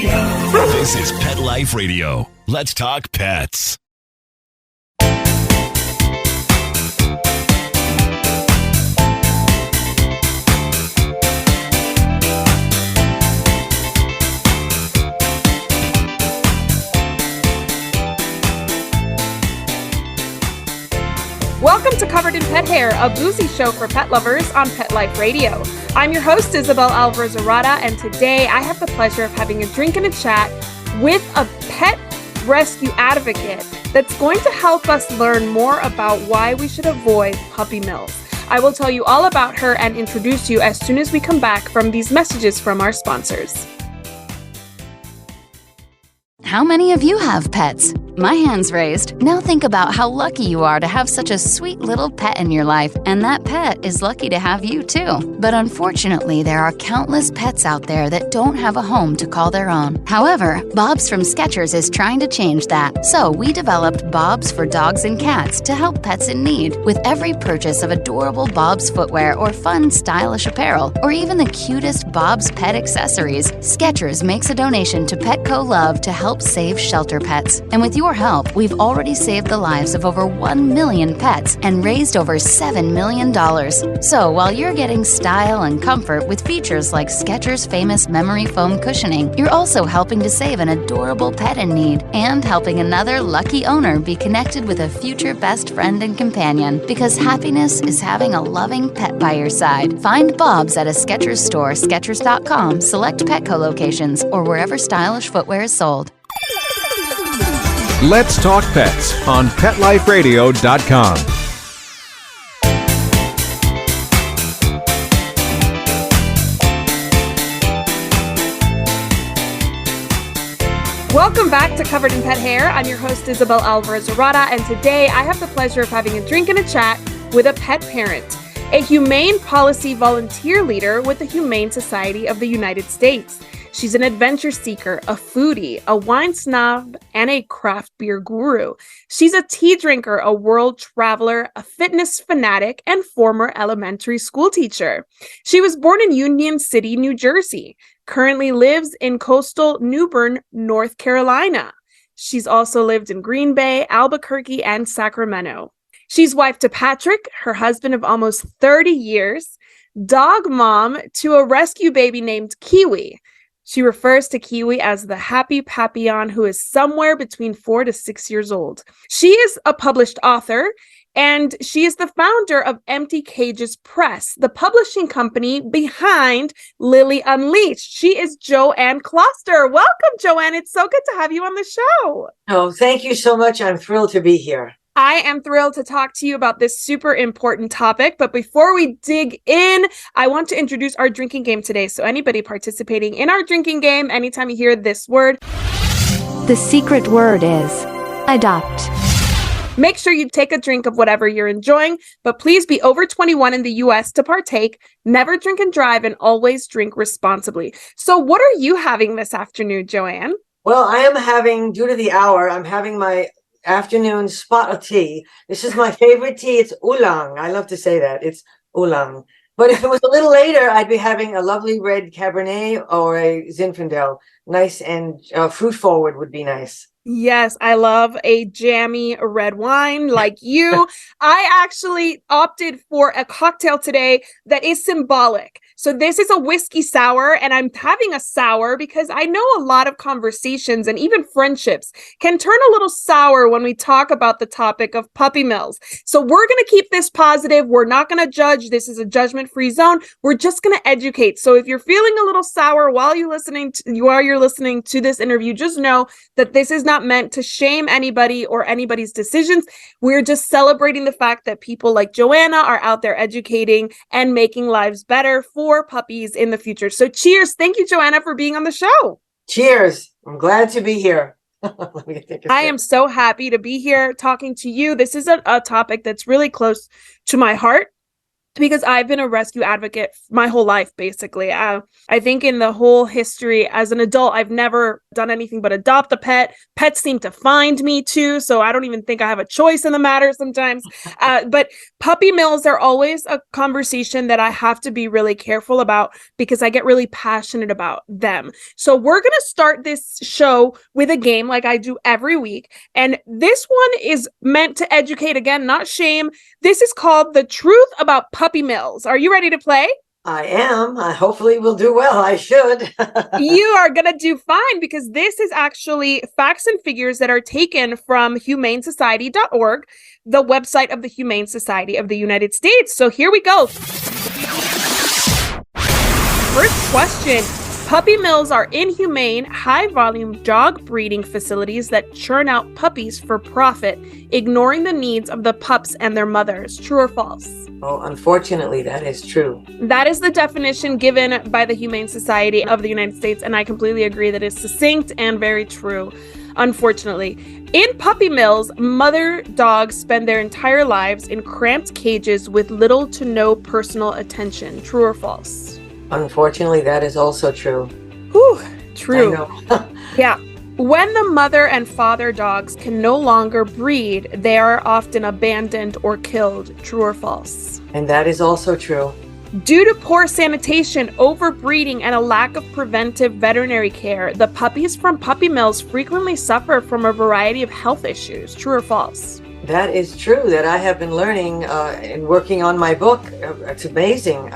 This is Pet Life Radio. Let's talk pets. Welcome to Covered in Pet Hair, a boozy show for pet lovers on Pet Life Radio. I'm your host, Isabel and today I have the pleasure of having a drink and a chat with a pet rescue advocate that's going to help us learn more about why we should avoid puppy mills. I will tell you all about her and introduce you as soon as we come back from these messages from our sponsors. How many of you have pets? My hand's raised. Now think about how lucky you are to have such a sweet little pet in your life, and that pet is lucky to have you too. But unfortunately, there are countless pets out there that don't have a home to call their own. However, Bob's from Skechers is trying to change that. So we developed Bob's for dogs and cats to help pets in need. With every purchase of adorable Bob's footwear or fun, stylish apparel, or even the cutest Bob's pet accessories, Skechers makes a donation to Petco Love to help save shelter pets. And with your help, we've already saved the lives of over 1 million pets and raised over $7 million. So while you're getting style and comfort with features like Skechers' famous memory foam cushioning, you're also helping to save an adorable pet in need and helping another lucky owner be connected with a future best friend and companion, because happiness is having a loving pet by your side. Find Bob's at a Skechers store, Skechers.com, select Petco locations, or wherever stylish footwear is sold. Let's Talk Pets on PetLifeRadio.com. Welcome back to Covered in Pet Hair. I'm your host, Isabel Alvarez-Arrada, and today I have the pleasure of having a drink and a chat with a pet parent, a humane policy volunteer leader with the Humane Society of the United States. She's an adventure seeker, a foodie, a wine snob, and a craft beer guru. She's a tea drinker, a world traveler, a fitness fanatic, and former elementary school teacher. She was born in Union City, New Jersey, currently lives in coastal New Bern, North Carolina. She's also lived in Green Bay, Albuquerque, and Sacramento. She's wife to Patrick, her husband of almost 30 years, dog mom to a rescue baby named Kiwi. She refers to Kiwi as the happy Papillon, who is somewhere between 4 to 6 years old. She is a published author, and she is the founder of Empty Cages Press, the publishing company behind Lily Unleashed. She is Jo Anna Kloster. Welcome, Joanne. It's so good to have you on the show. Oh, thank you so much. I'm thrilled to be here. I am thrilled to talk to you about this super important topic. But before we dig in, I want to introduce our drinking game today. So anybody participating in our drinking game, anytime you hear this word, the secret word is adopt. Make sure you take a drink of whatever you're enjoying, but please be over 21 in the U.S. to partake. Never drink and drive, and always drink responsibly. So what are you having this afternoon, Joanne? Well, I am having, due to the hour, I'm having my afternoon spot of tea. This is my favorite tea. It's oolong. I love to say that. It's oolong. But if it was a little later, I'd be having a lovely red Cabernet or a Zinfandel. Nice and fruit forward would be nice. Yes, I love a jammy red wine like you. I actually opted for a cocktail today that is symbolic. So this is a whiskey sour, and I'm having a sour because I know a lot of conversations and even friendships can turn a little sour when we talk about the topic of puppy mills. So we're going to keep this positive. We're not going to judge. This is a judgment-free zone. We're just going to educate. So if you're feeling a little sour while you're listening to this interview, just know that this is not meant to shame anybody or anybody's decisions. We're just celebrating the fact that people like Joanna are out there educating and making lives better for puppies in the future. So cheers. Thank you, Joanna, for being on the show. Cheers. I'm glad to be here. I am so happy to be here talking to you. This is a topic that's really close to my heart. because I've been a rescue advocate my whole life, basically. I think in the whole history as an adult, I've never done anything but adopt a pet. Pets seem to find me too, so I don't even think I have a choice in the matter sometimes. But puppy mills are always a conversation that I have to be really careful about because I get really passionate about them. So we're going to start this show with a game like I do every week. And this one is meant to educate, again, not shame. This is called The Truth About Puppy Mills. Are you ready to play? I am. Hopefully we'll do well. I should. You are going to do fine because this is actually facts and figures that are taken from humanesociety.org, the website of the Humane Society of the United States. So here we go. First question. Puppy mills are inhumane, high-volume dog breeding facilities that churn out puppies for profit, ignoring the needs of the pups and their mothers. True or false? Oh, unfortunately, that is true. That is the definition given by the Humane Society of the United States, and I completely agree that it's succinct and very true, unfortunately. In puppy mills, mother dogs spend their entire lives in cramped cages with little to no personal attention. True or false? Unfortunately, that is also true. Whew, true. I know. Yeah. When the mother and father dogs can no longer breed, they are often abandoned or killed. True or false? And that is also true. Due to poor sanitation, overbreeding, and a lack of preventive veterinary care, the puppies from puppy mills frequently suffer from a variety of health issues. True or false? That is true. That I have been learning and working on my book. It's amazing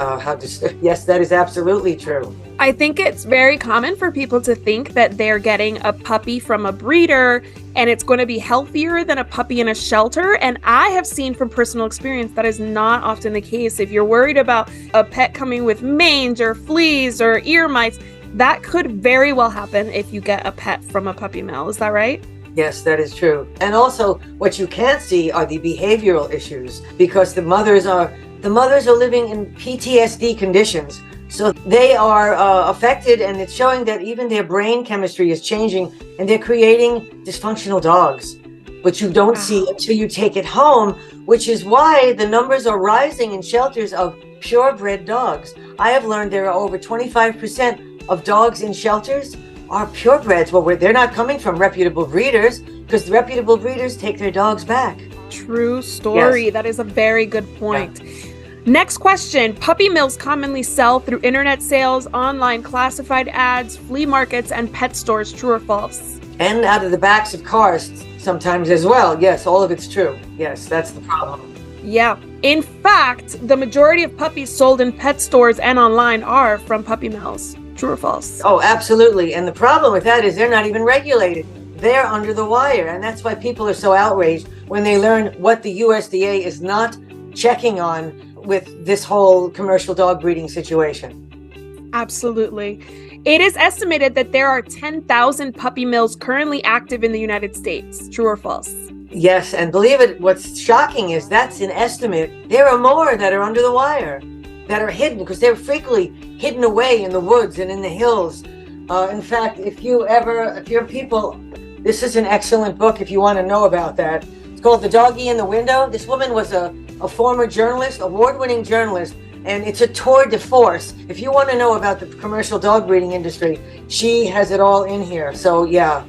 yes, that is absolutely true. I think it's very common for people to think that they're getting a puppy from a breeder and it's going to be healthier than a puppy in a shelter. And I have seen from personal experience that is not often the case. If you're worried about a pet coming with mange or fleas or ear mites, that could very well happen if you get a pet from a puppy mill. Is that right? Yes, that is true. And also what you can't see are the behavioral issues because the mothers are living in PTSD conditions. So they are affected, and it's showing that even their brain chemistry is changing and they're creating dysfunctional dogs, which you don't see until you take it home, which is why the numbers are rising in shelters of purebred dogs. I have learned there are over 25% of dogs in shelters are purebreds. Well, they're not coming from reputable breeders because the reputable breeders take their dogs back. True story. Yes. That is a very good point. Yeah. Next question. Puppy mills commonly sell through internet sales, online classified ads, flea markets, and pet stores. True or false? And out of the backs of cars sometimes as well. Yes, all of it's true. Yes, that's the problem. Yeah. In fact, the majority of puppies sold in pet stores and online are from puppy mills. True or false? Oh, absolutely. And the problem with that is they're not even regulated. They're under the wire. And that's why people are so outraged when they learn what the USDA is not checking on with this whole commercial dog breeding situation. Absolutely. It is estimated that there are 10,000 puppy mills currently active in the United States. True or false? Yes. And believe it, what's shocking is that's an estimate. There are more that are under the wire, that are hidden because they're frequently hidden away in the woods and in the hills. In fact, if you're people, this is an excellent book if you want to know about that. It's called The Doggy in the Window. This woman was a former journalist, award-winning journalist, and it's a tour de force. If you want to know about the commercial dog breeding industry, she has it all in here. So yeah,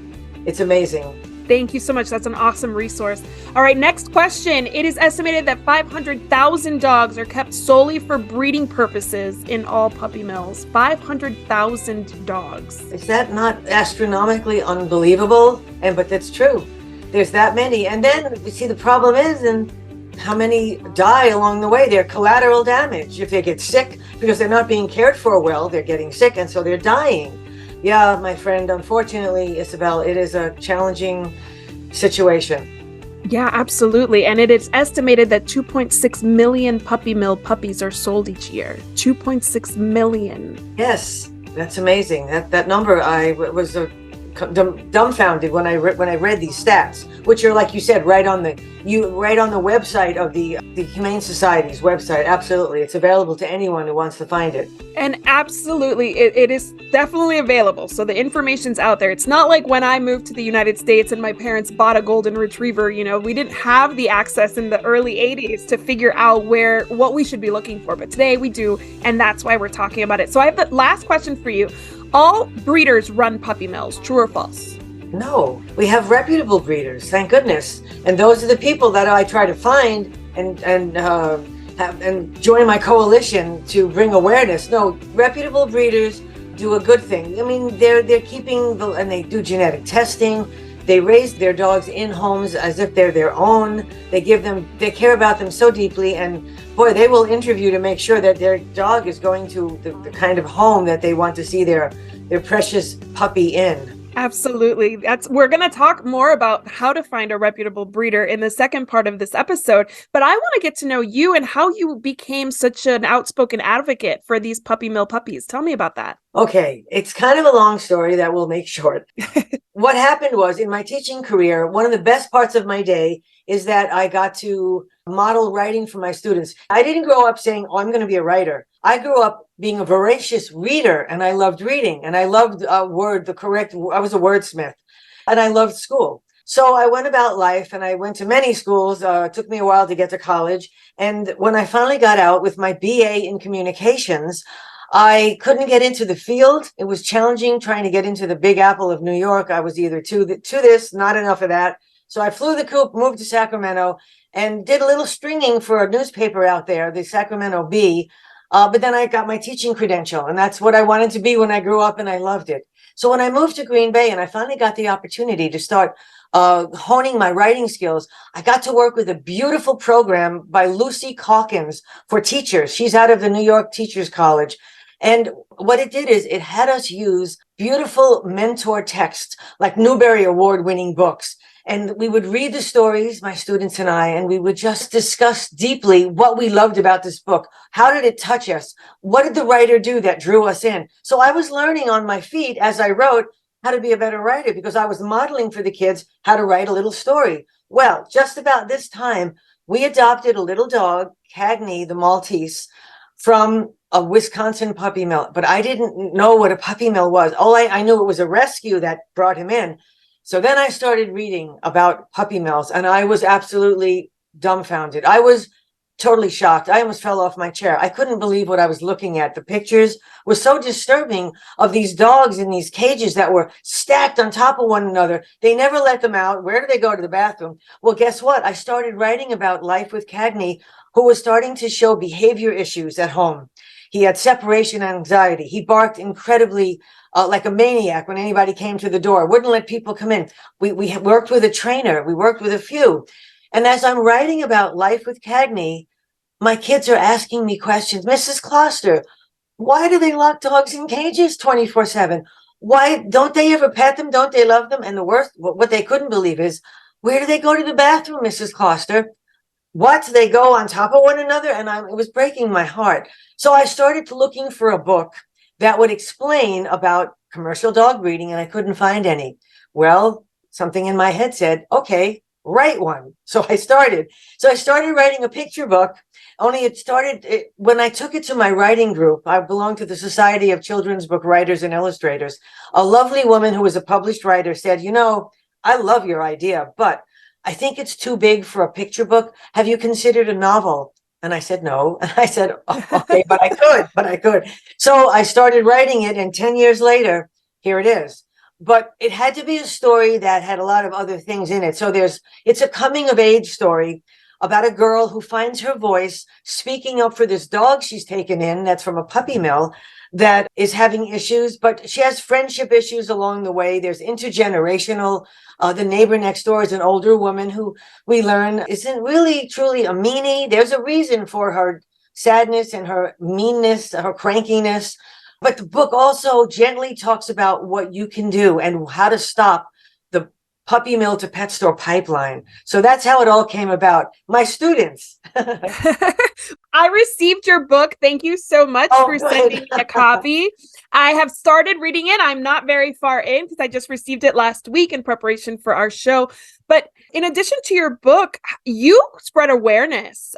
it's amazing. Thank you so much. That's an awesome resource. All right, next question. It is estimated that 500,000 dogs are kept solely for breeding purposes in all puppy mills. 500,000 dogs. Is that not astronomically unbelievable? But that's true. There's that many. And then you see the problem is, and how many die along the way? They're collateral damage. If they get sick because they're not being cared for well, they're getting sick and so they're dying. Yeah, my friend, unfortunately, Isabel, it is a challenging situation. Yeah, absolutely. And it is estimated that 2.6 million puppy mill puppies are sold each year. 2.6 million. Yes, that's amazing. That number was dumbfounded when I read these stats, which are, like you said, right on the website of the Humane Society's website. Absolutely, it's available to anyone who wants to find it. And absolutely, it is definitely available. So the information's out there. It's not like when I moved to the United States and my parents bought a golden retriever. We didn't have the access in the early 80s to figure out what we should be looking for. But today we do, and that's why we're talking about it. So I have the last question for you. All breeders run puppy mills, true or false? No, we have reputable breeders, thank goodness. And those are the people that I try to find and join my coalition to bring awareness. No, reputable breeders do a good thing. I mean, they're keeping and they do genetic testing. They raise their dogs in homes as if they're their own. They care about them so deeply, and boy, they will interview to make sure that their dog is going to the kind of home that they want to see their precious puppy in. Absolutely. We're going to talk more about how to find a reputable breeder in the second part of this episode, but I want to get to know you and how you became such an outspoken advocate for these puppy mill puppies. Tell me about that. Okay, it's kind of a long story that we'll make short. What happened was, in my teaching career, one of the best parts of my day is that I got to model writing for my students. I didn't grow up saying, oh, I'm going to be a writer. I grew up being a voracious reader, and I loved reading, and I loved I was a wordsmith, and I loved school. So I went about life, and I went to many schools. It took me a while to get to college. And when I finally got out with my BA in communications, I couldn't get into the field. It was challenging trying to get into the Big Apple of New York. I was either to this, not enough of that. So I flew the coop, moved to Sacramento, and did a little stringing for a newspaper out there, the Sacramento Bee. But then I got my teaching credential, and that's what I wanted to be when I grew up, and I loved it. So when I moved to Green Bay and I finally got the opportunity to start honing my writing skills, I got to work with a beautiful program by Lucy Calkins for teachers. She's out of the New York Teachers College. And what it did is it had us use beautiful mentor texts, like Newbery Award-winning books. And we would read the stories, my students and I, and we would just discuss deeply what we loved about this book. How did it touch us? What did the writer do that drew us in? So I was learning on my feet as I wrote how to be a better writer, because I was modeling for the kids how to write a little story. Well, just about this time, we adopted a little dog, Cagney, the Maltese, from a Wisconsin puppy mill. But I didn't know what a puppy mill was. I knew it was a rescue that brought him in. So then I started reading about puppy mills, and I was absolutely dumbfounded. I was totally shocked. I almost fell off my chair. I couldn't believe what I was looking at. The pictures were so disturbing of these dogs in these cages that were stacked on top of one another. They never let them out. Where do they go? To the bathroom? Well, guess what? I started writing about life with Cagney, who was starting to show behavior issues at home. He had separation anxiety. He barked incredibly like a maniac when anybody came to the door, wouldn't let people come in. We worked with a trainer. We worked with a few. And as I'm writing about life with Cagney, my kids are asking me questions. Mrs. Kloster, why do they lock dogs in cages 24/7? Why don't they ever pet them? Don't they love them? And the worst, what they couldn't believe is, where do they go to the bathroom, Mrs. Kloster? What? They go on top of one another? And it was breaking my heart. So I started looking for a book that would explain about commercial dog breeding, and I couldn't find any. Well, something in my head said, okay, write one. So I started writing a picture book, only it started when I took it to my writing group. I belong to the Society of Children's Book Writers and Illustrators. A lovely woman who was a published writer said, I love your idea, but I think it's too big for a picture book. Have you considered a novel? And I said, no. And I said, oh, okay, but I could. So I started writing it, and 10 years later, here it is. But it had to be a story that had a lot of other things in it. So it's a coming of age story about a girl who finds her voice speaking up for this dog she's taken in that's from a puppy mill that is having issues, but she has friendship issues along the way. There's intergenerational. The neighbor next door is an older woman who we learn isn't really truly a meanie. There's a reason for her sadness and her meanness, her crankiness. But the book also gently talks about what you can do and how to stop puppy mill to pet store pipeline. So that's how it all came about. My students. I received your book. Thank you so much for good. sending me a copy. I have started reading it. I'm not very far in because I just received it last week in preparation for our show. But in addition to your book, you spread awareness.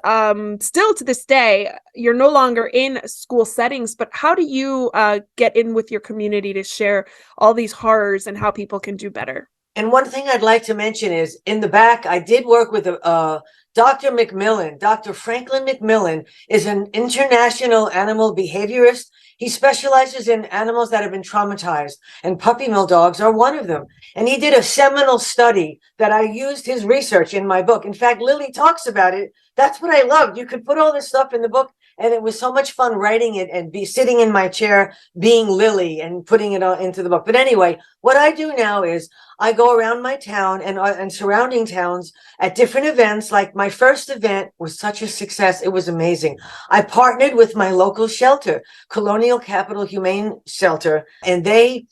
Still to this day, you're no longer in school settings, but how do you get in with your community to share all these horrors and how people can do better? And one thing I'd like to mention is in the back, I did work with Dr. McMillan. Dr. Franklin McMillan is an international animal behaviorist. He specializes in animals that have been traumatized, and puppy mill dogs are one of them. And he did a seminal study that I used his research in my book. In fact, Lily talks about it. That's what I loved. You could put all this stuff in the book, and it was so much fun writing it and be sitting in my chair being Lily and putting it all into the book. But anyway, what I do now is I go around my town and surrounding towns at different events. Like my first event was such a success. It was amazing. I partnered with my local shelter, Colonial Capital Humane Shelter, and they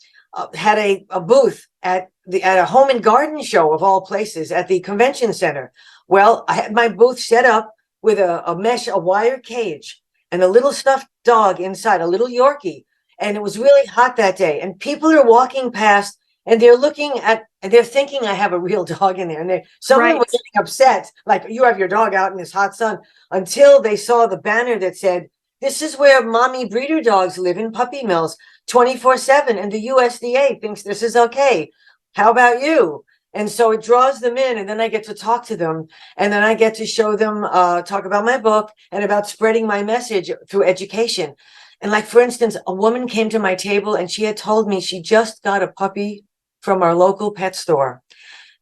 had a booth at a home and garden show of all places at the convention center. Well, I had my booth set up with a wire cage and a little stuffed dog inside, a little Yorkie. And it was really hot that day. And people are walking past and they're thinking I have a real dog in there. And some of them were getting upset, like, you have your dog out in this hot sun, until they saw the banner that said, this is where mommy breeder dogs live in puppy mills 24/7. And the USDA thinks this is okay. How about you? And so it draws them in, and then I get to talk to them, and then I get to show them, talk about my book and about spreading my message through education. And like, for instance, a woman came to my table and she had told me she just got a puppy from our local pet store.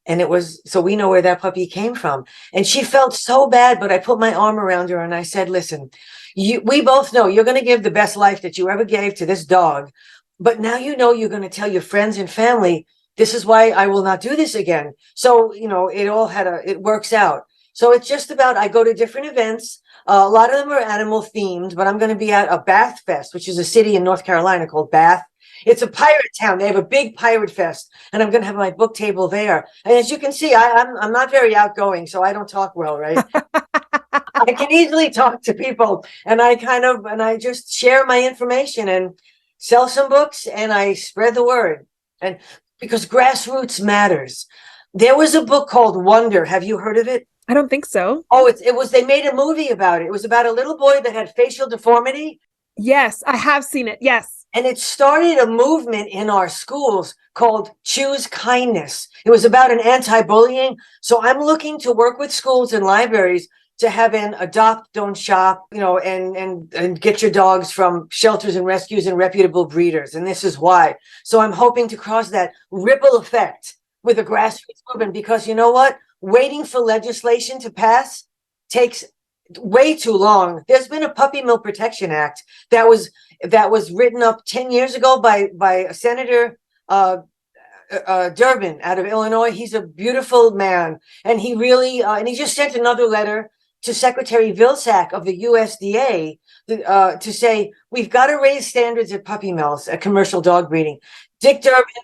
And so we know where that puppy came from. And she felt so bad, but I put my arm around her and I said, listen, we both know you're going to give the best life that you ever gave to this dog. But now you know you're going to tell your friends and family, this is why I will not do this again. So, it works out. So it's just about, I go to different events. A lot of them are animal themed, but I'm going to be at a Bath Fest, which is a city in North Carolina called Bath. It's a pirate town. They have a big pirate fest, and I'm going to have my book table there. And as you can see, I'm not very outgoing, so I don't talk well, right? I can easily talk to people, and I just share my information and sell some books, and I spread the word. And because grassroots matters. There was a book called Wonder. Have you heard of it? I don't think so. Oh, they made a movie about it. It was about a little boy that had facial deformity. Yes, I have seen it. Yes. And it started a movement in our schools called Choose Kindness. It was about an anti-bullying. So I'm looking to work with schools and libraries to have an adopt, don't shop, and get your dogs from shelters and rescues and reputable breeders. And this is why. So I'm hoping to cause that ripple effect with a grassroots movement, because you know what? Waiting for legislation to pass takes way too long. There's been a Puppy Mill Protection Act that was written up 10 years ago by Senator Durbin out of Illinois. He's a beautiful man, and he really and he just sent another letter to Secretary Vilsack of the USDA to say, we've got to raise standards at puppy mills, at commercial dog breeding.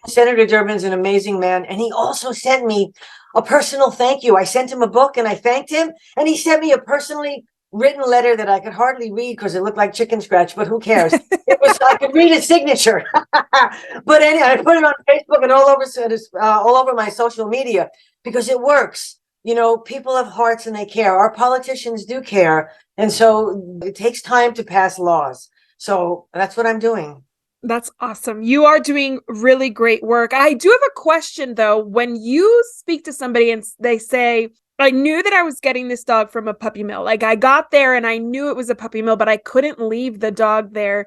Senator Durbin's an amazing man. And he also sent me a personal thank you. I sent him a book and I thanked him. And he sent me a personally written letter that I could hardly read because it looked like chicken scratch, but who cares? I could read his signature. But anyway, I put it on Facebook and all over my social media because it works. People have hearts and they care. Our politicians do care. And so it takes time to pass laws. So that's what I'm doing. That's awesome. You are doing really great work. I do have a question, though. When you speak to somebody and they say, I knew that I was getting this dog from a puppy mill. Like, I got there and I knew it was a puppy mill, but I couldn't leave the dog there.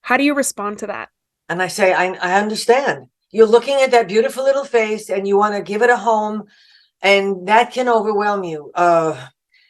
How do you respond to that? And I say, I understand. You're looking at that beautiful little face and you want to give it a home. And that can overwhelm you.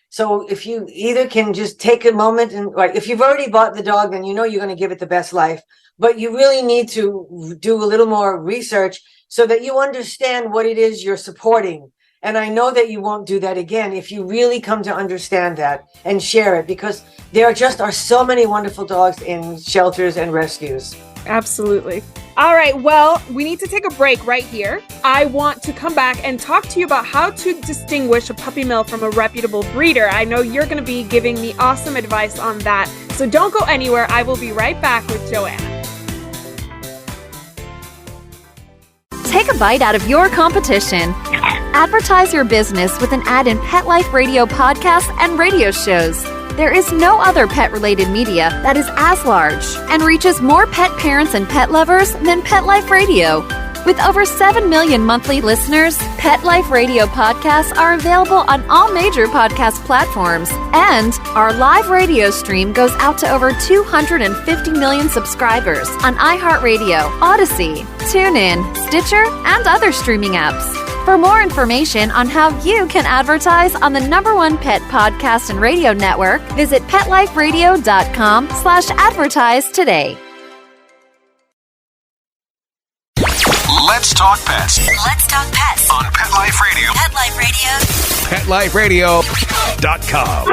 So if you either can just take a moment and, if you've already bought the dog, then you're going to give it the best life. But you really need to do a little more research so that you understand what it is you're supporting. And I know that you won't do that again if you really come to understand that and share it, because there are so many wonderful dogs in shelters and rescues. Absolutely. All right, well, we need to take a break right here. I want to come back and talk to you about how to distinguish a puppy mill from a reputable breeder. I know you're going to be giving me awesome advice on that. So don't go anywhere. I will be right back with Joanna. Take a bite out of your competition. Advertise your business with an ad in Pet Life Radio podcasts and radio shows. There is no other pet-related media that is as large and reaches more pet parents and pet lovers than Pet Life Radio. With over 7 million monthly listeners, Pet Life Radio podcasts are available on all major podcast platforms, and our live radio stream goes out to over 250 million subscribers on iHeartRadio, Odyssey, TuneIn, Stitcher, and other streaming apps. For more information on how you can advertise on the #1 pet podcast and radio network, visit PetLifeRadio.com/advertise today. Let's talk pets Let's talk pets on Pet Life Radio. Pet Life Radio. PetLifeRadio.com.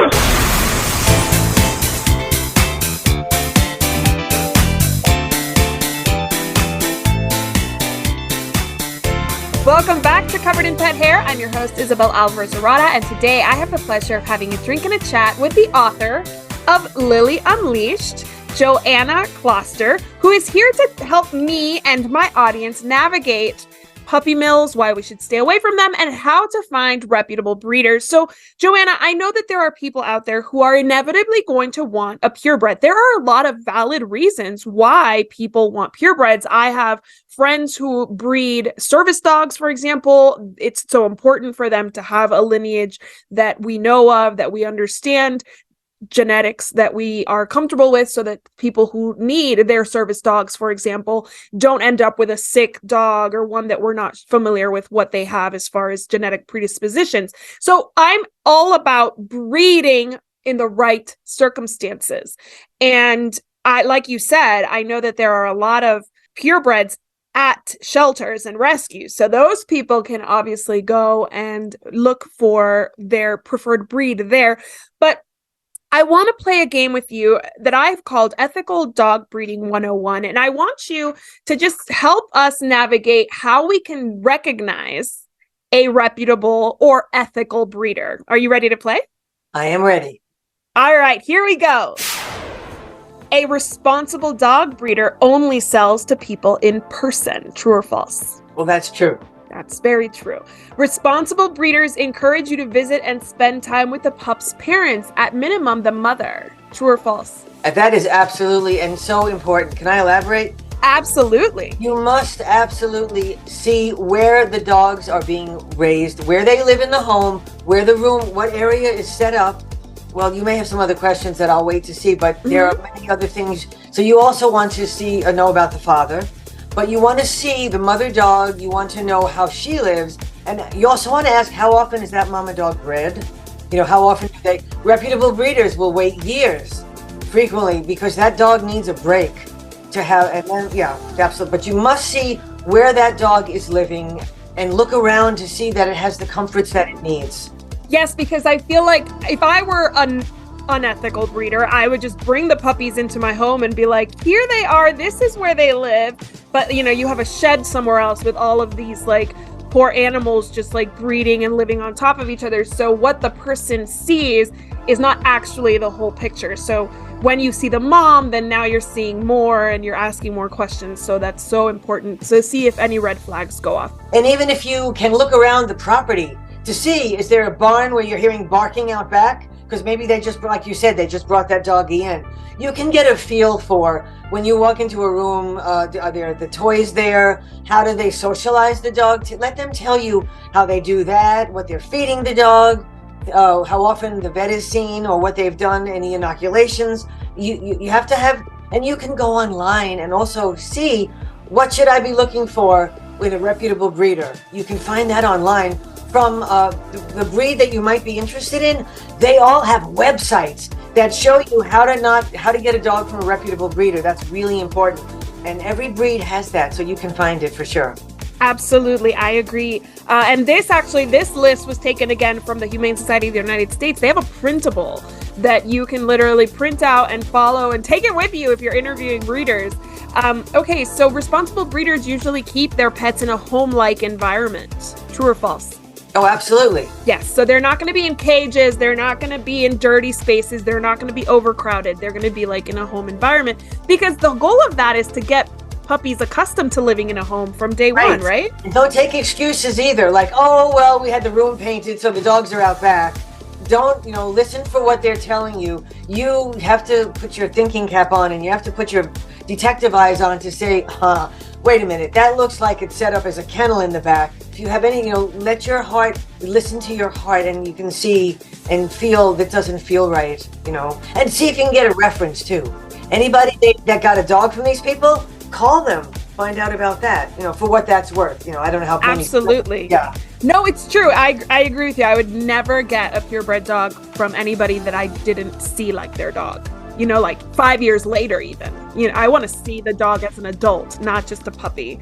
Welcome back to Covered in Pet Hair. I'm your host, Isabel Alvarez-Arata, and today I have the pleasure of having a drink and a chat with the author of Lily Unleashed, Jo Anna Kloster, who is here to help me and my audience navigate puppy mills, why we should stay away from them, and how to find reputable breeders. So, Joanna, I know that there are people out there who are inevitably going to want a purebred. There are a lot of valid reasons why people want purebreds. I have friends who breed service dogs, for example. It's so important for them to have a lineage that we know of, that we understand, genetics that we are comfortable with, so that people who need their service dogs, for example, don't end up with a sick dog or one that we're not familiar with what they have as far as genetic predispositions. So I'm all about breeding in the right circumstances. And I, like you said, I know that there are a lot of purebreds at shelters and rescues. So those people can obviously go and look for their preferred breed there. But I want to play a game with you that I've called Ethical Dog Breeding 101. And I want you to just help us navigate how we can recognize a reputable or ethical breeder. Are you ready to play? I am ready. All right, here we go. A responsible dog breeder only sells to people in person. True or false? Well, that's true. That's very true. Responsible breeders encourage you to visit and spend time with the pup's parents, at minimum the mother. True or false? That is absolutely and so important. Can I elaborate? Absolutely. You must absolutely see where the dogs are being raised, where they live in the home, where the room, what area is set up. Well, you may have some other questions that I'll wait to see, but there are many other things. So you also want to see or know about the father. But you want to see the mother dog, you want to know how she lives, and you also want to ask, how often is that mama dog bred? You know, how often do they? Reputable breeders will wait years, frequently, because that dog needs a break to have, and then, yeah, absolutely. But you must see where that dog is living and look around to see that it has the comforts that it needs. Yes, because I feel like if I were an unethical breeder, I would just bring the puppies into my home and be like, here they are, this is where they live. But, you know, you have a shed somewhere else with all of these, like, poor animals just, like, breeding and living on top of each other. So what the person sees is not actually the whole picture. So when you see the mom, then now you're seeing more and you're asking more questions. So that's so important. So see if any red flags go off. And even if you can look around the property to see, is there a barn where you're hearing barking out back? Because maybe they just, like you said, they just brought that doggy in. You can get a feel for when you walk into a room, are there the toys there? How do they socialize the dog? Let them tell you how they do that, what they're feeding the dog, how often the vet is seen, or what they've done, any inoculations. You have to have, and you can go online and also see, what should I be looking for with a reputable breeder? You can find that online. From the breed that you might be interested in, they all have websites that show you how to get a dog from a reputable breeder. That's really important. And every breed has that, so you can find it for sure. Absolutely, I agree. And this list was taken again from the Humane Society of the United States. They have a printable that you can literally print out and follow and take it with you if you're interviewing breeders. Okay, so responsible breeders usually keep their pets in a home-like environment. True or false? Oh, absolutely. Yes, so they're not going to be in cages, they're not going to be in dirty spaces, they're not going to be overcrowded, they're going to be like in a home environment, because the goal of that is to get puppies accustomed to living in a home from day one, right? And don't take excuses either, like, oh, well, we had the room painted, so the dogs are out back. Don't, listen for what they're telling you. You have to put your thinking cap on, and you have to put your detective eyes on to say, wait a minute, that looks like it's set up as a kennel in the back. If you have any, let your heart, listen to your heart, and you can see and feel that doesn't feel right, and see if you can get a reference too. Anybody that got a dog from these people, call them, find out about that, for what that's worth. I don't know how many. Absolutely. Yeah. No, it's true. I agree with you. I would never get a purebred dog from anybody that I didn't see like their dog. Like 5 years later even. I want to see the dog as an adult, not just a puppy.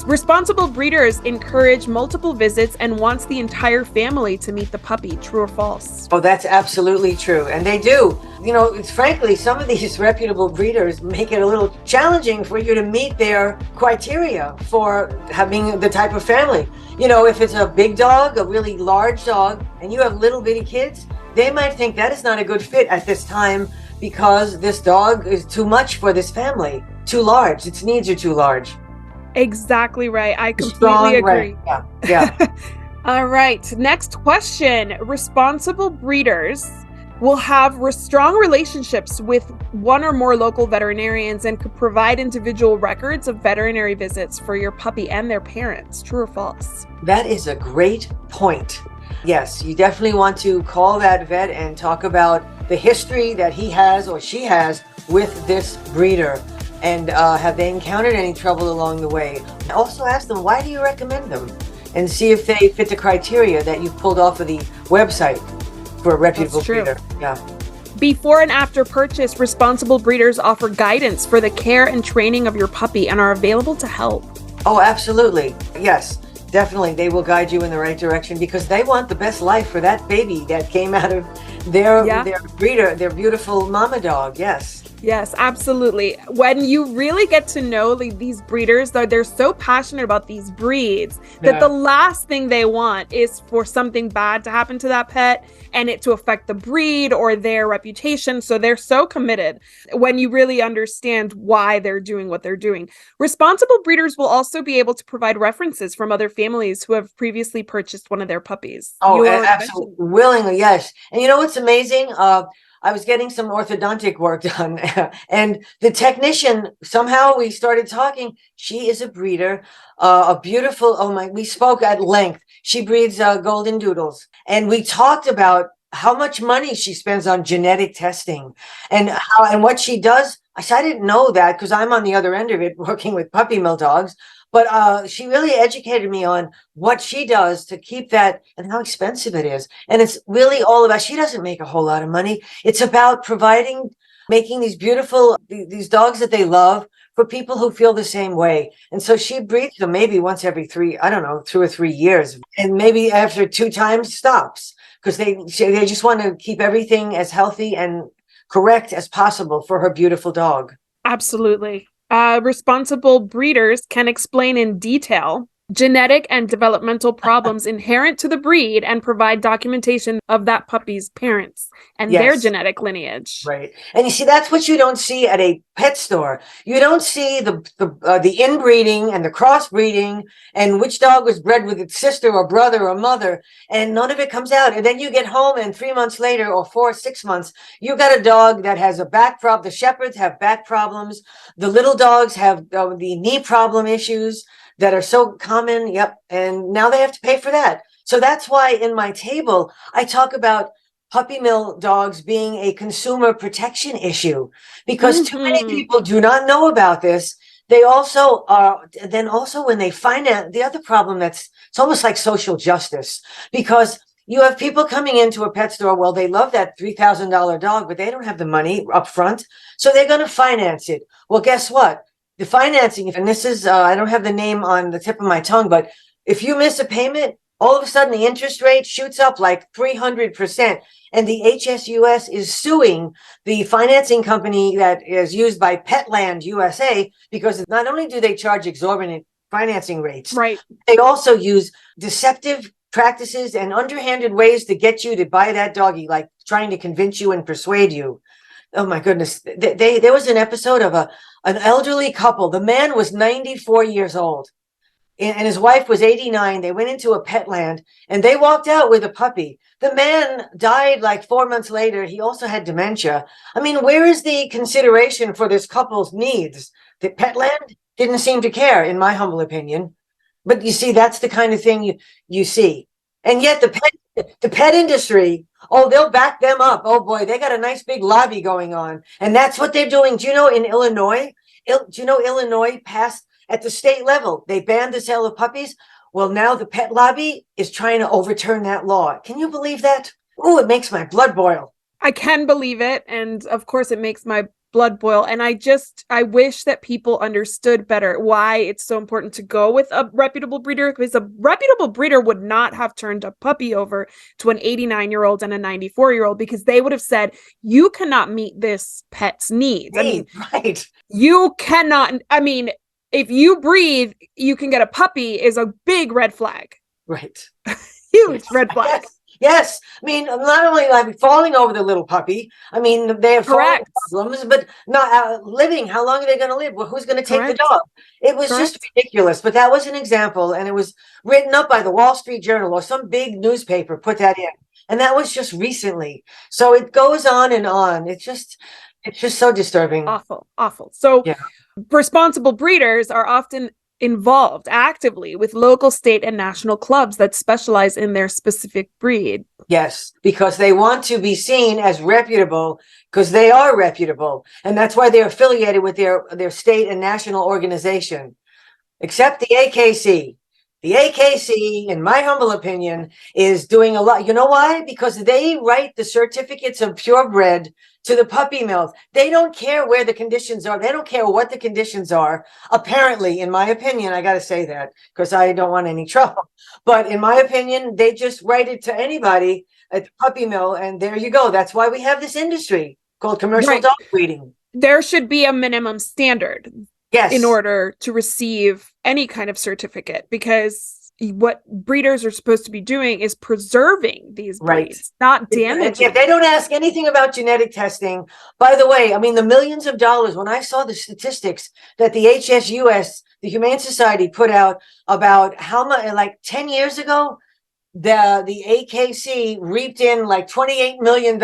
Responsible breeders encourage multiple visits and wants the entire family to meet the puppy. True or false? Oh, that's absolutely true. And they do. It's frankly, some of these reputable breeders make it a little challenging for you to meet their criteria for having the type of family. If it's a big dog, a really large dog, and you have little bitty kids, they might think that is not a good fit at this time because this dog is too much for this family, too large. Its needs are too large. Exactly right. I completely agree. Right. Yeah. All right. Next question. Responsible breeders will have strong relationships with one or more local veterinarians and could provide individual records of veterinary visits for your puppy and their parents. True or false? That is a great point. Yes, you definitely want to call that vet and talk about the history that he has or she has with this breeder. And have they encountered any trouble along the way? Also ask them, why do you recommend them? And see if they fit the criteria that you've pulled off of the website for a reputable breeder. Yeah. Before and after purchase, responsible breeders offer guidance for the care and training of your puppy and are available to help. Oh, absolutely. Yes, definitely. They will guide you in the right direction because they want the best life for that baby that came out of their breeder, their beautiful mama dog. Yes. Yes, absolutely. When you really get to know these breeders, though, they're so passionate about these breeds that the last thing they want is for something bad to happen to that pet and it to affect the breed or their reputation. So they're so committed when you really understand why they're doing what they're doing. Responsible breeders will also be able to provide references from other families who have previously purchased one of their puppies. Oh, absolutely. Willingly, yes. And you know what's amazing? I was getting some orthodontic work done and the technician, somehow we started talking. She is a breeder, a beautiful, we spoke at length. She breeds golden doodles. And we talked about how much money she spends on genetic testing and what she does. I didn't know that because I'm on the other end of it working with puppy mill dogs. But she really educated me on what she does to keep that and how expensive it is. And it's really all about, she doesn't make a whole lot of money. It's about making these beautiful, these dogs that they love for people who feel the same way. And so she breeds them maybe once every 2 or 3 years. And maybe after 2 times stops because they just want to keep everything as healthy and correct as possible for her beautiful dog. Absolutely. Responsible breeders can explain in detail genetic and developmental problems inherent to the breed and provide documentation of that puppy's parents and their genetic lineage. Right. And you see, that's what you don't see at a pet store. You don't see the inbreeding and the crossbreeding and which dog was bred with its sister or brother or mother, and none of it comes out. And then you get home and 3 months later or 4 or 6 months, you got a dog that has a back problem. The shepherds have back problems. The little dogs have the knee problem issues that are so common. Yep. And now they have to pay for that. So that's why in my table, I talk about puppy mill dogs being a consumer protection issue because too many people do not know about this. They also are, then also when they find out the other problem it's almost like social justice because you have people coming into a pet store. Well, they love that $3,000 dog, but they don't have the money up front. So they're going to finance it. Well, guess what? The financing, and this is, I don't have the name on the tip of my tongue, but if you miss a payment, All of a sudden, the interest rate shoots up like 300%. And the HSUS is suing the financing company that is used by Petland USA because not only do they charge exorbitant financing rates, Right. they also use deceptive practices and underhanded ways to get you to buy that doggy, like trying to convince you and persuade you. Oh my goodness. There was an episode of an elderly couple. The man was 94 years old and his wife was 89. They went into a pet land and they walked out with a puppy. The man died like 4 months later. He also had dementia. I mean, where is the consideration for this couple's needs? The pet land didn't seem to care, in my humble opinion. But you see, that's the kind of thing you see. And yet the pet industry, oh, they'll back them up. Oh boy, they got a nice big lobby going on. And that's what they're doing. Do you know in Illinois, Illinois passed at the state level, they banned the sale of puppies. Well, now the pet lobby is trying to overturn that law. Can you believe that? Oh, it makes my blood boil. I can believe it. And of course, it makes my blood boil. And I wish that people understood better why it's so important to go with a reputable breeder, because a reputable breeder would not have turned a puppy over to an 89-year-old and a 94-year-old because they would have said, you cannot meet this pet's needs. Right. You cannot. I mean, if you breathe, you can get a puppy is a big red flag. Right. Huge red flag. Yes. I mean, not only like falling over the little puppy, I mean, they have problems, but not living. How long are they going to live? Well, who's going to take the dog? It was just ridiculous. But that was an example. And it was written up by the Wall Street Journal or some big newspaper put that in. And that was just recently. So it goes on and on. It's just so disturbing. Awful. So responsible breeders are often involved actively with local, state, and national clubs that specialize in their specific breed. Yes, because they want to be seen as reputable, because they are reputable. And that's why they're affiliated with their state and national organization. Except the AKC. The AKC, in my humble opinion, is doing a lot. You know why? Because they write the certificates of purebred to the puppy mills. They don't care where the conditions are. They don't care what the conditions are. Apparently, in my opinion, I got to say that because I don't want any trouble. But in my opinion, they just write it to anybody at the puppy mill. And there you go. That's why we have this industry called commercial dog breeding. There should be a minimum standard. Yes. In order to receive any kind of certificate, because what breeders are supposed to be doing is preserving these breeds, not damaging. They don't ask anything about genetic testing. By the way, I mean, the millions of dollars, when I saw the statistics that the HSUS, the Humane Society, put out about how much, like 10 years ago, the AKC reaped in like $28 million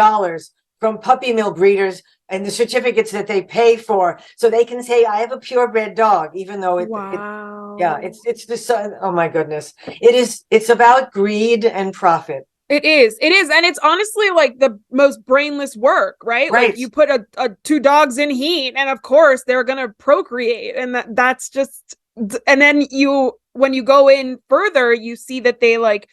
from puppy mill breeders and the certificates that they pay for, so they can say, I have a purebred dog, even though it's this, oh my goodness. It's about greed and profit. It is. And it's honestly like the most brainless work, right? Like you put two dogs in heat and of course they're going to procreate. And that's just, and then when you go in further, you see that they like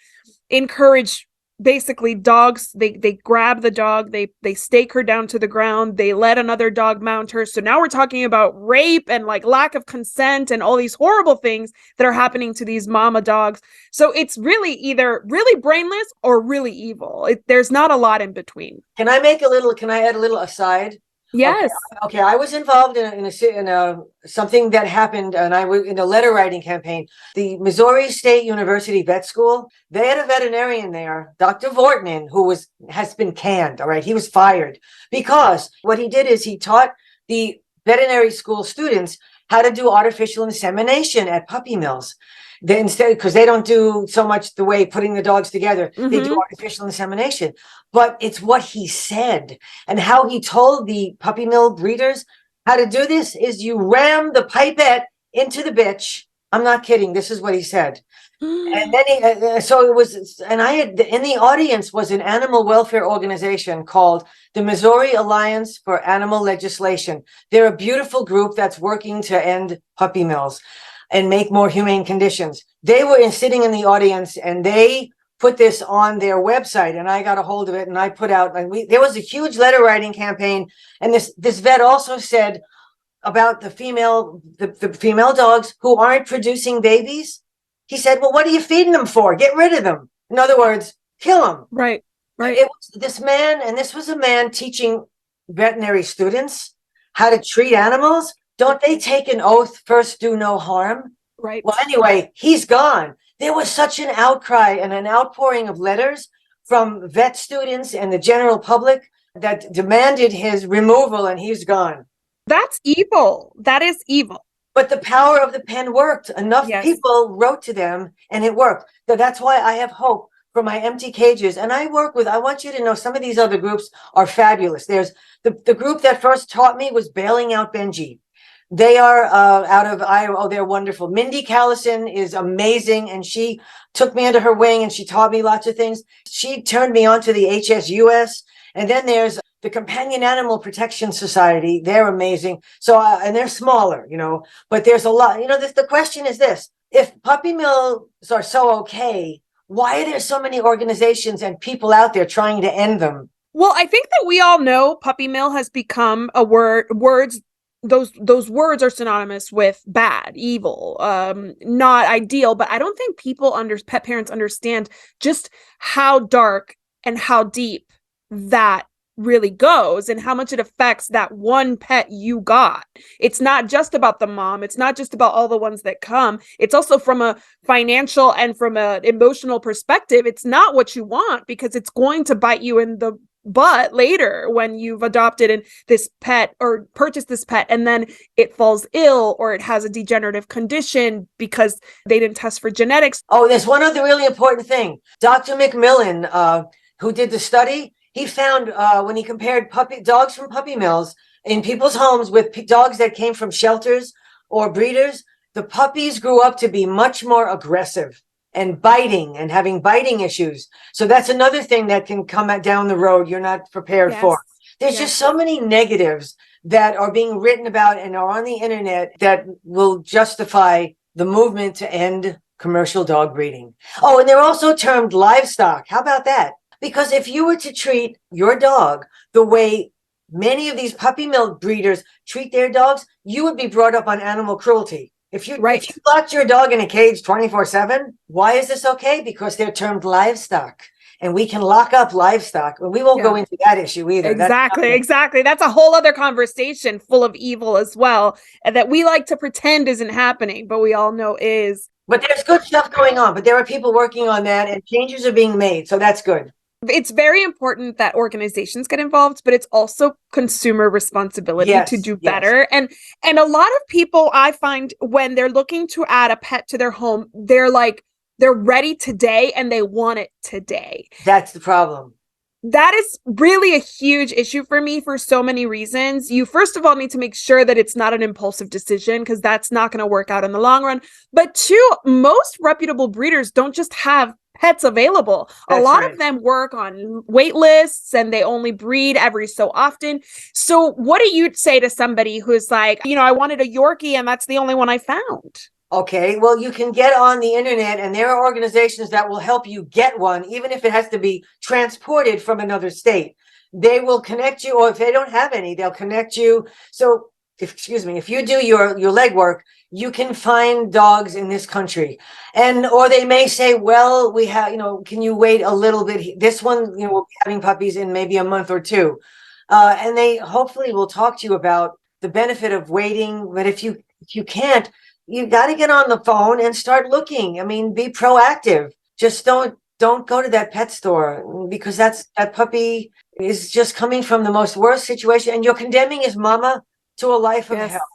encourage basically dogs. They grab the dog, they stake her down to the ground, they let another dog mount her. So now we're talking about rape and like lack of consent and all these horrible things that are happening to these mama dogs. So it's really either really brainless or really evil. There's not a lot in between. Can I add a little aside? Yes. Okay. I was involved in a something that happened, and I was in a letter writing campaign. The Missouri State University Vet School. They had a veterinarian there, Dr. Vortman, who has been canned. All right, he was fired because what he did is he taught the veterinary school students how to do artificial insemination at puppy mills. They instead, because they don't do so much the way putting the dogs together, they do artificial insemination. But it's what he said and how he told the puppy mill breeders how to do this is you ram the pipette into the bitch. I'm not kidding. This is what he said. And then so it was, and I had in the audience was an animal welfare organization called the Missouri Alliance for Animal Legislation. They're a beautiful group that's working to end puppy mills and make more humane conditions. They were sitting in the audience and they put this on their website, and I got a hold of it and I put out, and there was a huge letter writing campaign. And this vet also said about the female dogs who aren't producing babies. He said, well, what are you feeding them for? Get rid of them. In other words, kill them. Right. It was this man, and this was a man teaching veterinary students how to treat animals. Don't they take an oath, first do no harm? Right. Well, anyway, he's gone. There was such an outcry and an outpouring of letters from vet students and the general public that demanded his removal, and he's gone. That's evil. That is evil. But the power of the pen worked. Enough people wrote to them, and it worked. So that's why I have hope for my empty cages. And I want you to know, some of these other groups are fabulous. There's the group that first taught me was Bailing Out Benji. They are out of Iowa. Oh, they're wonderful. Mindy Callison is amazing, and she took me under her wing, and she taught me lots of things. She turned me on to the HSUS. And then there's the Companion Animal Protection Society. They're amazing. So, and they're smaller, but there's a lot. The question is this: if puppy mills are so okay, why are there so many organizations and people out there trying to end them? Well, I think that we all know puppy mill has become a words. Those words are synonymous with bad, evil, not ideal. But I don't think pet parents understand just how dark and how deep that really goes and how much it affects that one pet you got. It's not just about the mom. It's not just about all the ones that come. It's also from a financial and from an emotional perspective. It's not what you want, because it's going to bite you in the butt later when you've adopted this pet or purchased this pet, and then it falls ill or it has a degenerative condition because they didn't test for genetics. Oh, there's one other really important thing. Dr. McMillan, who did the study, he found when he compared dogs from puppy mills in people's homes with dogs that came from shelters or breeders, the puppies grew up to be much more aggressive and biting and having biting issues. So that's another thing that can come down the road you're not prepared for. There's just so many negatives that are being written about and are on the internet that will justify the movement to end commercial dog breeding. Oh, and they're also termed livestock. How about that? Because if you were to treat your dog the way many of these puppy mill breeders treat their dogs, you would be brought up on animal cruelty. If you locked your dog in a cage 24/7, why is this okay? Because they're termed livestock, and we can lock up livestock. We won't go into that issue either. Exactly. That's a whole other conversation full of evil as well, and that we like to pretend isn't happening, but we all know is. But there's good stuff going on, but there are people working on that, and changes are being made. So that's good. It's very important that organizations get involved, but it's also consumer responsibility to do better. And a lot of people, I find, when they're looking to add a pet to their home, they're ready today and they want it today. That's the problem. That is really a huge issue for me for so many reasons. You first of all need to make sure that it's not an impulsive decision, because that's not going to work out in the long run. But two, most reputable breeders don't just have pets available. A lot of them work on wait lists and they only breed every so often. So what do you say to somebody who's like, I wanted a Yorkie and that's the only one I found? Okay, well, you can get on the internet, and there are organizations that will help you get one, even if it has to be transported from another state. They will connect you, or if they don't have any, they'll connect you. So, if you do your legwork, you can find dogs in this country. Or they may say, well, we have, can you wait a little bit? This one, we'll be having puppies in maybe a month or two. And they hopefully will talk to you about the benefit of waiting. But if you can't, you got to get on the phone and start looking. I mean, be proactive. Just don't go to that pet store, because that puppy is just coming from the most worst situation, and you're condemning his mama to a life of hell.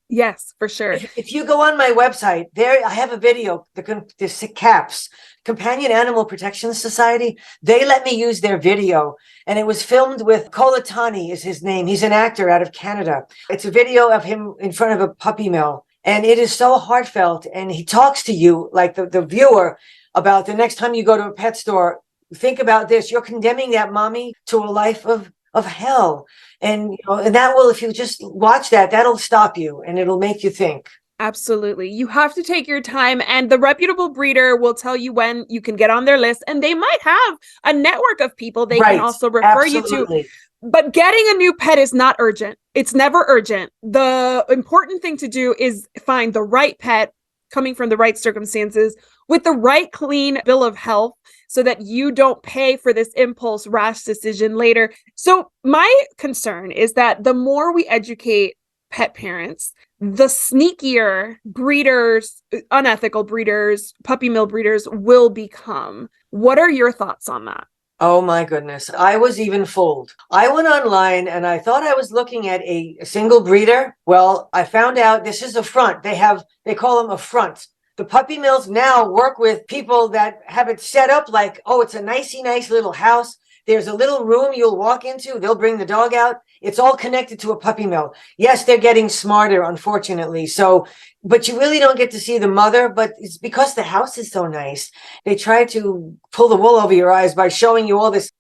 Yes, for sure. If you go on my website, there I have a video, the CAPS, Companion Animal Protection Society. They let me use their video, and it was filmed with Colatani is his name. He's an actor out of Canada. It's a video of him in front of a puppy mill. And it is so heartfelt. And he talks to you, like the viewer, about the next time you go to a pet store, think about this. You're condemning that mommy to a life of hell. And, and that will, if you just watch that, that'll stop you and it'll make you think. Absolutely. You have to take your time, and the reputable breeder will tell you when you can get on their list, and they might have a network of people they can also refer you to. But getting a new pet is not urgent. It's never urgent. The important thing to do is find the right pet coming from the right circumstances with the right clean bill of health so that you don't pay for this impulse rash decision later. So my concern is that the more we educate pet parents, the sneakier breeders, unethical breeders, puppy mill breeders will become. What are your thoughts on that? Oh my goodness. I was even fooled. I went online and I thought I was looking at a single breeder. Well, I found out this is a front. They call them a front. The puppy mills now work with people that have it set up like, oh, it's a nice little house. There's a little room you'll walk into. They'll bring the dog out. It's all connected to a puppy mill. Yes, they're getting smarter, unfortunately. So, but you really don't get to see the mother, but it's because the house is so nice. They try to pull the wool over your eyes by showing you all this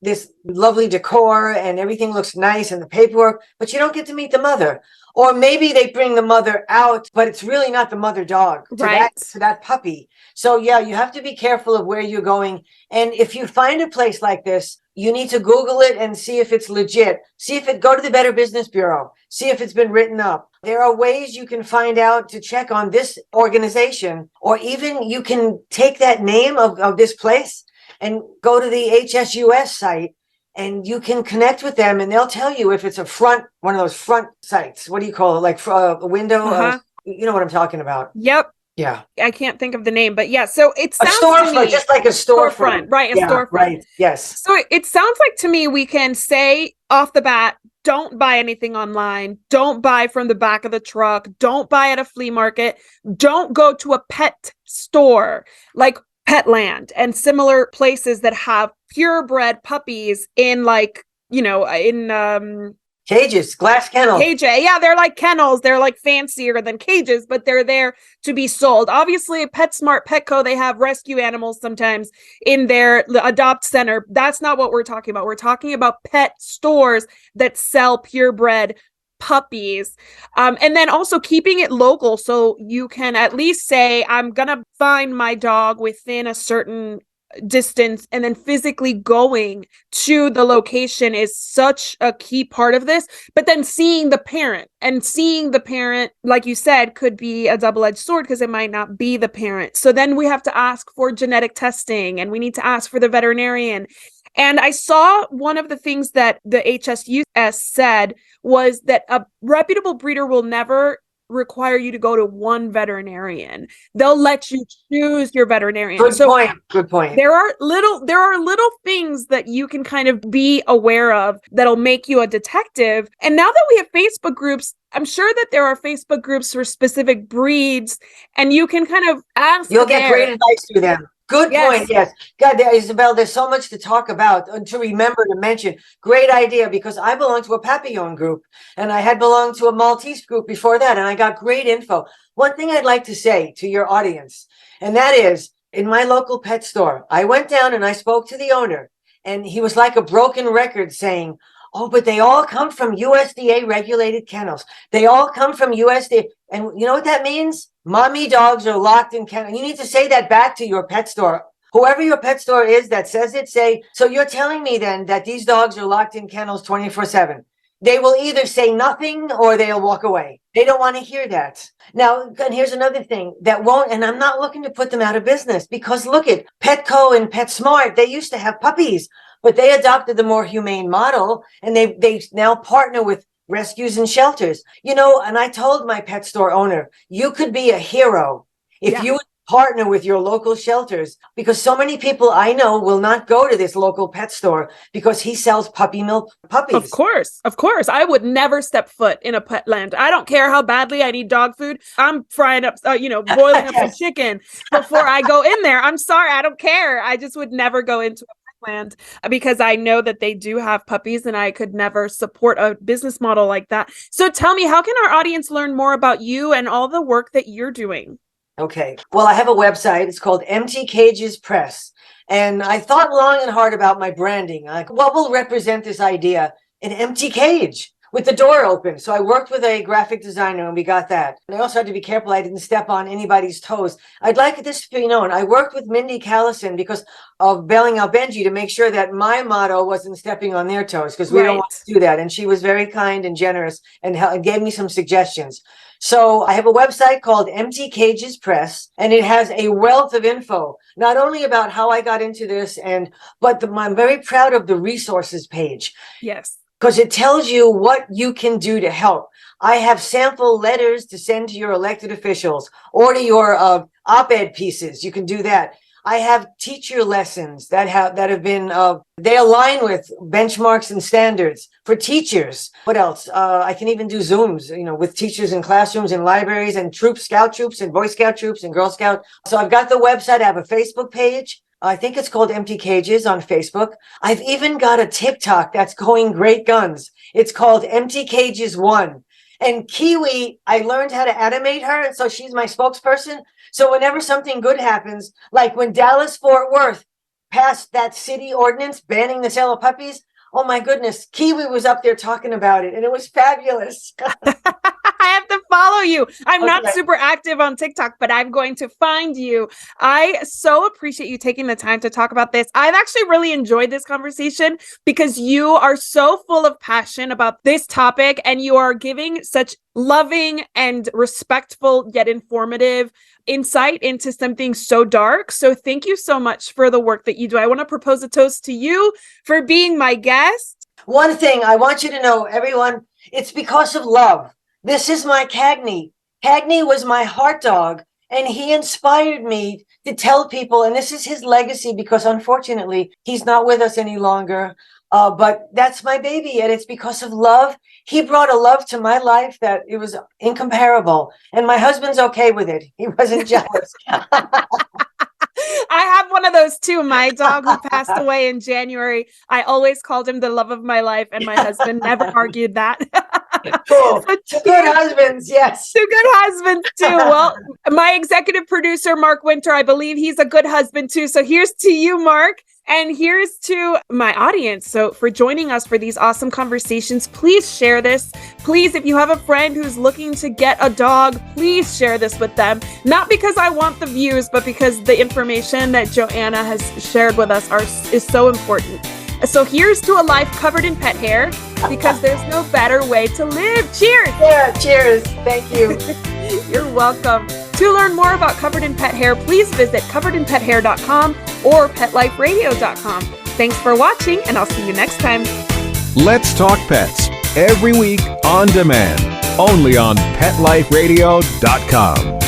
lovely decor and everything looks nice and the paperwork, but you don't get to meet the mother. Or maybe they bring the mother out, but it's really not the mother dog to that puppy. So yeah, you have to be careful of where you're going. And if you find a place like this, you need to Google it and see if it's legit. Go to the Better Business Bureau. See if it's been written up. There are ways you can find out to check on this organization, or even you can take that name of this place and go to the HSUS site and you can connect with them and they'll tell you if it's one of those front sites. What do you call it? Like a window? You know what I'm talking about. Yep. Yeah. I can't think of the name, but yeah. So it sounds a storefront, to me, just like a storefront. Right. A storefront. Right. Yes. So it sounds like to me, we can say off the bat, don't buy anything online. Don't buy from the back of the truck. Don't buy at a flea market. Don't go to a pet store like Petland and similar places that have purebred puppies in cages, glass kennels. Yeah, they're like kennels. They're like fancier than cages, but they're there to be sold. Obviously, at PetSmart, Petco, they have rescue animals sometimes in their adopt center. That's not what we're talking about. We're talking about pet stores that sell purebred puppies. And then also keeping it local so you can at least say, I'm going to find my dog within a certain distance, and then physically going to the location is such a key part of this. But then seeing the parent, like you said, could be a double-edged sword because it might not be the parent. So then we have to ask for genetic testing and we need to ask for the veterinarian. And I saw one of the things that the HSUS said was that a reputable breeder will never require you to go to one veterinarian. They'll let you choose your veterinarian. Good point. There are little things that you can kind of be aware of that'll make you a detective. And now that we have Facebook groups, I'm sure that there are Facebook groups for specific breeds, and you can kind of ask. You'll get great advice through them. Good point. Yes. God, Isabel, there's so much to talk about and to remember to mention. Great idea, because I belong to a Papillon group and I had belonged to a Maltese group before that. And I got great info. One thing I'd like to say to your audience, and that is in my local pet store, I went down and I spoke to the owner and he was like a broken record saying, oh, but they all come from USDA regulated kennels. They all come from USDA. And you know what that means? Mommy dogs are locked in kennels. You need to say that back to your pet store. Whoever your pet store is that says it, say, so you're telling me then that these dogs are locked in kennels 24/7. They will either say nothing or they'll walk away. They don't want to hear that. Now, and here's another thing that won't, and I'm not looking to put them out of business, because look at Petco and PetSmart. They used to have puppies, but they adopted the more humane model, and they now partner with rescues and shelters. You know, and I told my pet store owner, you could be a hero if you would partner with your local shelters, because so many people I know will not go to this local pet store because he sells puppy milk puppies. Of course. I would never step foot in a Petland. I don't care how badly I need dog food. I'm frying up, boiling up some chicken before I go in there. I'm sorry. I don't care. I just would never go into a Petland because I know that they do have puppies and I could never support a business model like that. So tell me, how can our audience learn more about you and all the work that you're doing? Okay. Well, I have a website. It's called Empty Cages Press. And I thought long and hard about my branding. Like, what will represent this idea? An empty cage with the door open. So I worked with a graphic designer and we got that. And I also had to be careful I didn't step on anybody's toes. I'd like this to be known. I worked with Mindy Callison because of bailing out Benji to make sure that my motto wasn't stepping on their toes, because we don't want to do that. And she was very kind and generous and gave me some suggestions. So I have a website called Empty Cages Press, and it has a wealth of info, not only about how I got into this, but I'm very proud of the resources page. Yes. Because it tells you what you can do to help. I have sample letters to send to your elected officials or to your op-ed pieces. You can do that. I have teacher lessons that have been, they align with benchmarks and standards for teachers. What else? I can even do Zooms, with teachers in classrooms and libraries and troops, Scout troops and Boy Scout troops and Girl Scout. So I've got the website. I have a Facebook page. I think it's called Empty Cages on Facebook. I've even got a TikTok that's going great guns. It's called Empty Cages 1. And Kiwi, I learned how to animate her. So she's my spokesperson. So whenever something good happens, like when Dallas-Fort Worth passed that city ordinance banning the sale of puppies, oh my goodness, Kiwi was up there talking about it, and it was fabulous. I have to follow you. I'm not super active on TikTok, but I'm going to find you. I so appreciate you taking the time to talk about this. I've actually really enjoyed this conversation because you are so full of passion about this topic, and you are giving such loving and respectful yet informative insight into something so dark. So thank you so much for the work that you do. I want to propose a toast to you for being my guest. One thing I want you to know, everyone, it's because of love. This is my Cagney. Cagney was my heart dog, and he inspired me to tell people, and this is his legacy because unfortunately he's not with us any longer. But that's my baby, and it's because of love. He brought a love to my life that it was incomparable, and my husband's okay with it. He wasn't jealous. I have one of those too. My dog who passed away in January, I always called him the love of my life, and my husband never argued that. Cool. Two good husbands, yes. Two good husbands too. Well, my executive producer, Mark Winter, I believe he's a good husband too. So here's to you, Mark. And here's to my audience. So for joining us for these awesome conversations, please share this. Please, if you have a friend who's looking to get a dog, please share this with them. Not because I want the views, but because the information that Jo Anna has shared with us is so important. So here's to a life covered in pet hair, because there's no better way to live. Cheers! Yeah, cheers. Thank you. You're welcome. To learn more about Covered in Pet Hair, please visit coveredinpethair.com or petliferadio.com. Thanks for watching, and I'll see you next time. Let's Talk Pets, every week on demand, only on petliferadio.com.